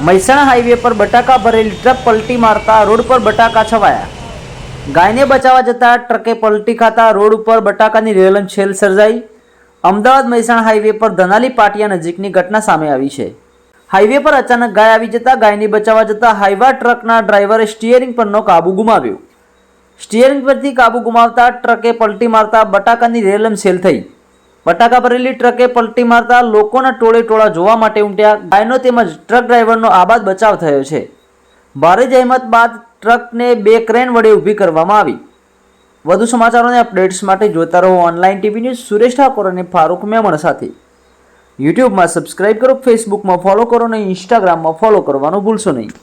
Mehsana highway પર બટાકા ભરેલી ટ્રક પલટી મારતા રોડ પર બટાકા છવાયા। ગાયને બચાવવા જતા ટ્રકે પલટી ખાતા રોડ ઉપર બટાકાની રેલમછેલ સર્જાઈ। અમદાવાદ મહેસાણા હાઈવે પર ધનાલી પાટિયા નજીકની ઘટના સામે આવી છે। હાઈવે પર અચાનક ગાય આવી જતા ગાયને બચાવવા જતા હાઈવા ટ્રકના ડ્રાઈવરે સ્ટીયરિંગ પરનો કાબુ ગુમાવ્યો। સ્ટીયરિંગ પરથી કાબુ ગુમાવતા ટ્રકે પલટી મારતા બટાકાની રેલમછેલ થઈ। બટાકા ભરેલી ટ્રકે પલટી મારતા લોકોના ટોળે ટોળા જોવા માટે ઉમટ્યા। ગાયનો તેમજ ટ્રક ડ્રાઈવરનો આબાદ બચાવ થયો છે। ભારે જહેમત બાદ ટ્રકને 2 ક્રેન વડે ઊભી કરવામાં આવી। વધુ સમાચારોને અપડેટ્સ માટે જોતા રહો online TV news Suresh Thakor અને ફારૂક મેમણ સાથે। યુટ્યુબમાં સબસ્ક્રાઇબ કરો, ફેસબુકમાં ફોલો કરો અને ઇન્સ્ટાગ્રામમાં ફોલો કરવાનું ભૂલશો નહીં।